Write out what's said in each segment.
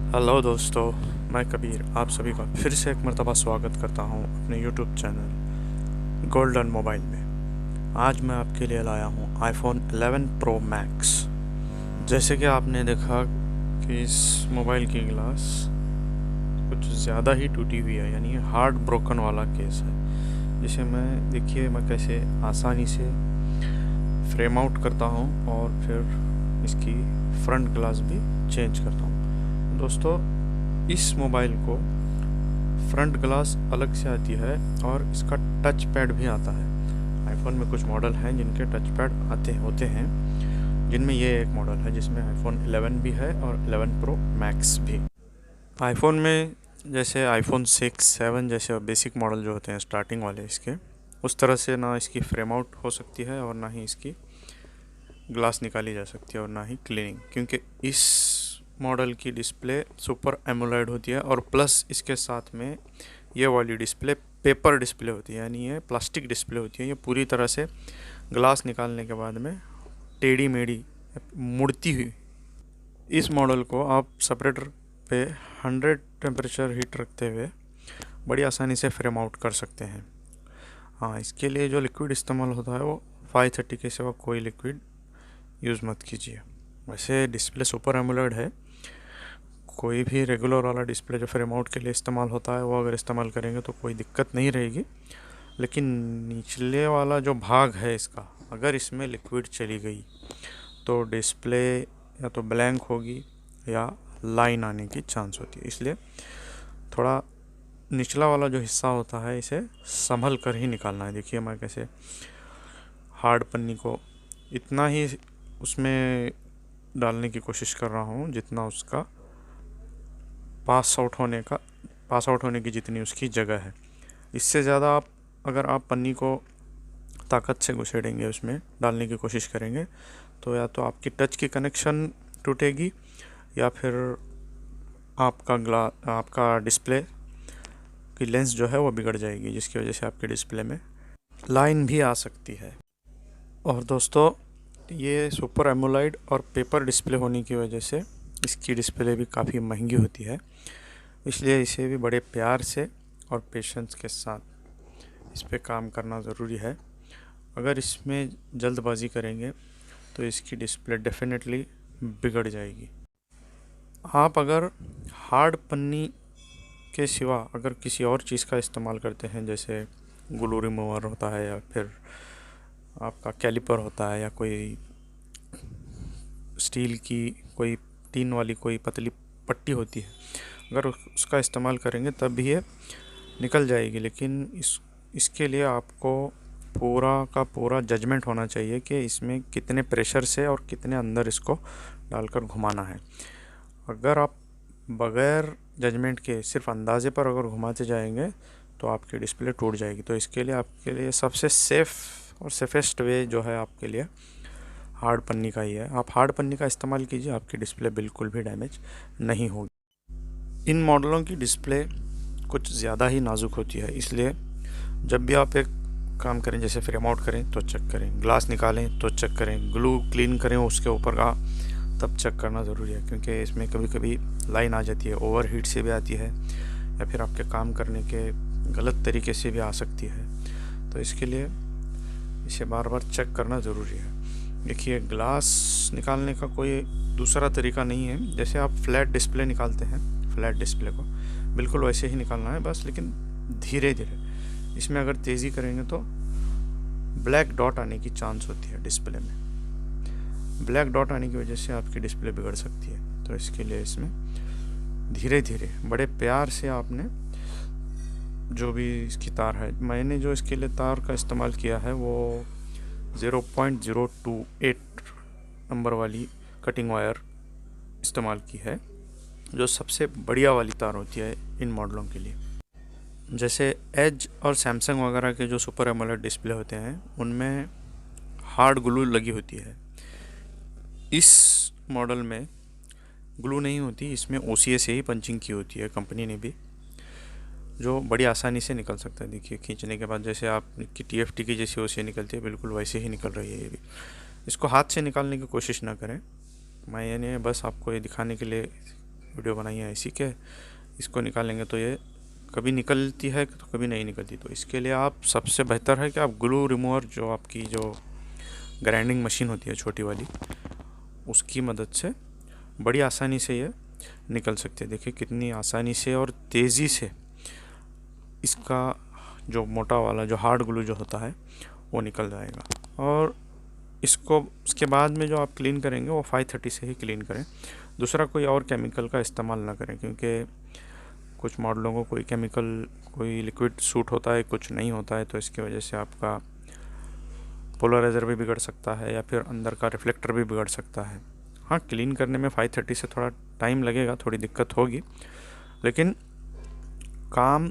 Hello दोस्तों, मैं कबीर आप सभी का फिर से एक मर्तबा स्वागत करता हूं अपने यूट्यूब चैनल गोल्डन मोबाइल में। आज मैं आपके लिए लाया हूं आईफोन 11 प्रो मैक्स। जैसे कि आपने देखा कि इस मोबाइल की ग्लास कुछ ज़्यादा ही टूटी हुई है, यानी हार्ड ब्रोकन वाला केस है, जिसे मैं कैसे आसानी से फ्रेम आउट करता हूं और फिर इसकी फ्रंट ग्लास भी चेंज करता हूं। दोस्तों, इस मोबाइल को फ्रंट ग्लास अलग से आती है और इसका टच पैड भी आता है। आईफोन में कुछ मॉडल हैं जिनके टच पैड होते हैं, जिनमें ये एक मॉडल है जिसमें आईफोन 11 भी है और 11 प्रो मैक्स भी। आईफोन में जैसे आईफोन 6, 7 जैसे बेसिक मॉडल जो होते हैं स्टार्टिंग वाले इसके, उस तरह से ना इसकी फ्रेम आउट हो सकती है और ना ही इसकी ग्लास निकाली जा सकती है और ना ही क्लीनिंग, क्योंकि इस मॉडल की डिस्प्ले सुपर एमोलेड होती है और प्लस इसके साथ में ये वाली डिस्प्ले पेपर डिस्प्ले होती है, यानी ये प्लास्टिक डिस्प्ले होती है। ये पूरी तरह से ग्लास निकालने के बाद में टेढ़ी मेढ़ी मुड़ती हुई। इस मॉडल को आप सेपरेटर पे 100 टेम्परेचर हीट रखते हुए बड़ी आसानी से फ्रेम आउट कर सकते हैं। हाँ, इसके लिए जो लिक्विड इस्तेमाल होता है वो 530 के सिवा कोई लिक्विड यूज़ मत कीजिए। वैसे डिस्प्ले सुपर एमोलेड है, कोई भी रेगुलर वाला डिस्प्ले जो फ्रेम आउट के लिए इस्तेमाल होता है वो अगर इस्तेमाल करेंगे तो कोई दिक्कत नहीं रहेगी। लेकिन निचले वाला जो भाग है इसका, अगर इसमें लिक्विड चली गई तो डिस्प्ले या तो ब्लैंक होगी या लाइन आने की चांस होती है। इसलिए थोड़ा निचला वाला जो हिस्सा होता है इसे संभल कर ही निकालना है। देखिए मैं कैसे हार्ड पन्नी को इतना ही उसमें डालने की कोशिश कर रहा हूँ जितना उसका पास आउट होने की जितनी उसकी जगह है। इससे ज़्यादा अगर आप पन्नी को ताकत से घुसेड़ेंगे, उसमें डालने की कोशिश करेंगे, तो या तो आपकी टच की कनेक्शन टूटेगी या फिर आपका डिस्प्ले की लेंस जो है वो बिगड़ जाएगी, जिसकी वजह से आपके डिस्प्ले में लाइन भी आ सकती है। और दोस्तों, ये सुपर एमोलेड और पेपर डिस्प्ले होने की वजह से इसकी डिस्प्ले भी काफ़ी महंगी होती है, इसलिए इसे भी बड़े प्यार से और पेशेंस के साथ इस पे काम करना ज़रूरी है। अगर इसमें जल्दबाजी करेंगे तो इसकी डिस्प्ले डेफिनेटली बिगड़ जाएगी। आप अगर हार्ड पन्नी के सिवा अगर किसी और चीज़ का इस्तेमाल करते हैं, जैसे ग्लू रिमूवर होता है या फिर आपका कैलिपर होता है या कोई स्टील की कोई टीन वाली कोई पतली पट्टी होती है, अगर उसका इस्तेमाल करेंगे तब भी ये निकल जाएगी। लेकिन इसके लिए आपको पूरा का पूरा जजमेंट होना चाहिए कि इसमें कितने प्रेशर से और कितने अंदर इसको डालकर घुमाना है। अगर आप बगैर जजमेंट के सिर्फ अंदाजे पर अगर घुमाते जाएंगे तो आपकी डिस्प्ले टूट जाएगी। तो इसके लिए आपके लिए सबसे सेफ़ और सेफेस्ट वे जो है आपके लिए हार्ड पन्नी का ही है। आप हार्ड पन्नी का इस्तेमाल कीजिए, आपकी डिस्प्ले बिल्कुल भी डैमेज नहीं होगी। इन मॉडलों की डिस्प्ले कुछ ज़्यादा ही नाजुक होती है, इसलिए जब भी आप एक काम करें, जैसे फ्रेम आउट करें तो चेक करें, ग्लास निकालें तो चेक करें, ग्लू क्लीन करें उसके ऊपर का, तब चेक करना ज़रूरी है, क्योंकि इसमें कभी कभी लाइन आ जाती है, ओवर हीट से भी आती है या फिर आपके काम करने के गलत तरीके से भी आ सकती है। तो इसके लिए इसे बार बार चेक करना ज़रूरी है। देखिए, ग्लास निकालने का कोई दूसरा तरीका नहीं है। जैसे आप फ्लैट डिस्प्ले निकालते हैं, फ्लैट डिस्प्ले को बिल्कुल वैसे ही निकालना है बस, लेकिन धीरे धीरे। इसमें अगर तेज़ी करेंगे तो ब्लैक डॉट आने की चांस होती है डिस्प्ले में। ब्लैक डॉट आने की वजह से आपकी डिस्प्ले बिगड़ सकती है। तो इसके लिए इसमें धीरे धीरे बड़े प्यार से आपने जो भी इसकी तार है, मैंने जो इसके लिए तार का इस्तेमाल किया है वो 0.028 नंबर वाली कटिंग वायर इस्तेमाल की है, जो सबसे बढ़िया वाली तार होती है इन मॉडलों के लिए। जैसे एज और सैमसंग वगैरह के जो सुपर एमोलेड डिस्प्ले होते हैं उनमें हार्ड ग्लू लगी होती है। इस मॉडल में ग्लू नहीं होती, इसमें OCA से ही पंचिंग की होती है कंपनी ने भी, जो बड़ी आसानी से निकल सकता है। देखिए, खींचने के बाद जैसे आपकी TFT की जैसी OCA निकलती है, बिल्कुल वैसे ही निकल रही है ये भी। इसको हाथ से निकालने की कोशिश ना करें। मैंने बस आपको ये दिखाने के लिए वीडियो बनाई है इसी के। इसको निकालेंगे तो ये कभी निकलती है तो कभी नहीं निकलती। तो इसके लिए आप सबसे बेहतर है कि आप ग्लू रिमूवर, जो आपकी जो ग्राइंडिंग मशीन होती है छोटी वाली, उसकी मदद से बड़ी आसानी से ये निकल सकती है। देखिए कितनी आसानी से और तेज़ी से इसका जो मोटा वाला जो हार्ड ग्लू जो होता है वो निकल जाएगा। और इसको उसके बाद में जो आप क्लीन करेंगे वो 530 से ही क्लीन करें। दूसरा कोई और केमिकल का इस्तेमाल ना करें, क्योंकि कुछ मॉडलों को कोई केमिकल, कोई लिक्विड सूट होता है, कुछ नहीं होता है। तो इसकी वजह से आपका पोलराइज़र भी बिगड़ सकता है या फिर अंदर का रिफ्लेक्टर भी बिगड़ सकता है। हाँ, क्लीन करने में 530 से थोड़ा टाइम लगेगा, थोड़ी दिक्कत होगी, लेकिन काम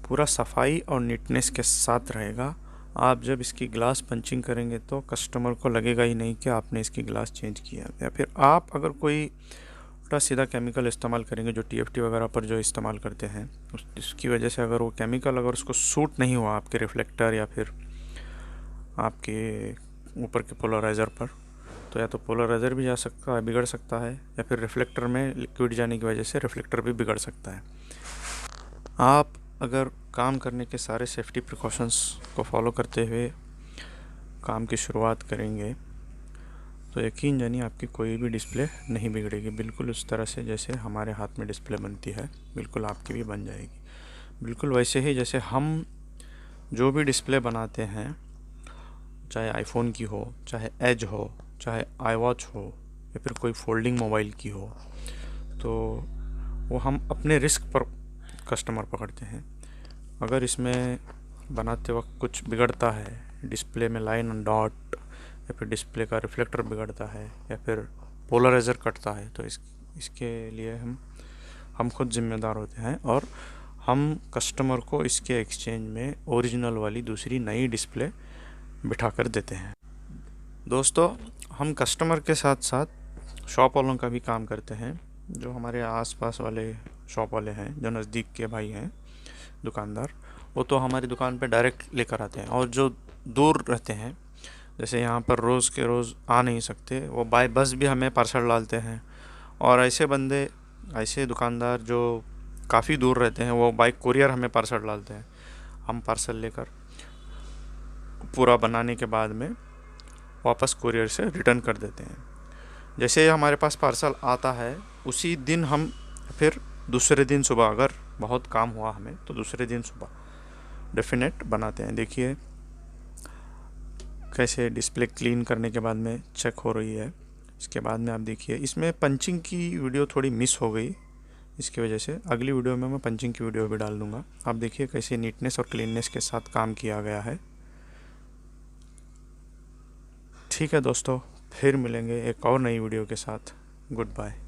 पूरा सफाई और नीटनेस के साथ रहेगा। आप जब इसकी ग्लास पंचिंग करेंगे तो कस्टमर को लगेगा ही नहीं कि आपने इसकी ग्लास चेंज किया। या फिर आप अगर कोई उल्टा सीधा केमिकल इस्तेमाल करेंगे, जो TFT वगैरह पर जो इस्तेमाल करते हैं, उसकी वजह से अगर वो केमिकल अगर उसको सूट नहीं हुआ आपके रिफ्लेक्टर या फिर आपके ऊपर के पोलराइज़र पर, तो या तो पोलराइज़र भी जा सकता है, बिगड़ सकता है, या फिर रिफ्लेक्टर में लिक्विड जाने की वजह से रिफ्लेक्टर भी बिगड़ सकता है। आप अगर काम करने के सारे सेफ्टी प्रिकॉशंस को फॉलो करते हुए काम की शुरुआत करेंगे तो यकीन जानिए आपकी कोई भी डिस्प्ले नहीं बिगड़ेगी। बिल्कुल उस तरह से जैसे हमारे हाथ में डिस्प्ले बनती है, बिल्कुल आपकी भी बन जाएगी। बिल्कुल वैसे ही जैसे हम जो भी डिस्प्ले बनाते हैं, चाहे आईफोन की हो, चाहे एज हो, चाहे iWatch हो, या फिर कोई फोल्डिंग मोबाइल की हो, तो वो हम अपने रिस्क पर कस्टमर पकड़ते हैं। अगर इसमें बनाते वक्त कुछ बिगड़ता है, डिस्प्ले में लाइन एंड डॉट, या फिर डिस्प्ले का रिफ्लेक्टर बिगड़ता है, या फिर पोलराइज़र कटता है, तो इसके लिए हम खुद जिम्मेदार होते हैं और हम कस्टमर को इसके एक्सचेंज में ओरिजिनल वाली दूसरी नई डिस्प्ले बिठा कर देते हैं। दोस्तों, हम कस्टमर के साथ साथ शॉप वालों का भी काम करते हैं। जो हमारे आसपास वाले शॉप वाले हैं, जो नज़दीक के भाई हैं दुकानदार, वो तो हमारी दुकान पे डायरेक्ट लेकर आते हैं। और जो दूर रहते हैं, जैसे यहाँ पर रोज़ के रोज़ आ नहीं सकते, वो बाय बस भी हमें पार्सल डालते हैं। और ऐसे बंदे, ऐसे दुकानदार जो काफ़ी दूर रहते हैं, वो बाय कुरियर हमें पार्सल डालते हैं। हम पार्सल लेकर पूरा बनाने के बाद में वापस कुरियर से रिटर्न कर देते हैं। जैसे हमारे पास पार्सल आता है, उसी दिन हम फिर दूसरे दिन सुबह, अगर बहुत काम हुआ हमें, तो दूसरे दिन सुबह डेफिनेट बनाते हैं। देखिए कैसे डिस्प्ले क्लीन करने के बाद में चेक हो रही है। इसके बाद में आप देखिए, इसमें पंचिंग की वीडियो थोड़ी मिस हो गई, इसकी वजह से अगली वीडियो में मैं पंचिंग की वीडियो भी डाल दूँगा। आप देखिए कैसे नीटनेस और क्लीननेस के साथ काम किया गया है। ठीक है दोस्तों, फिर मिलेंगे एक और नई वीडियो के साथ। Good bye.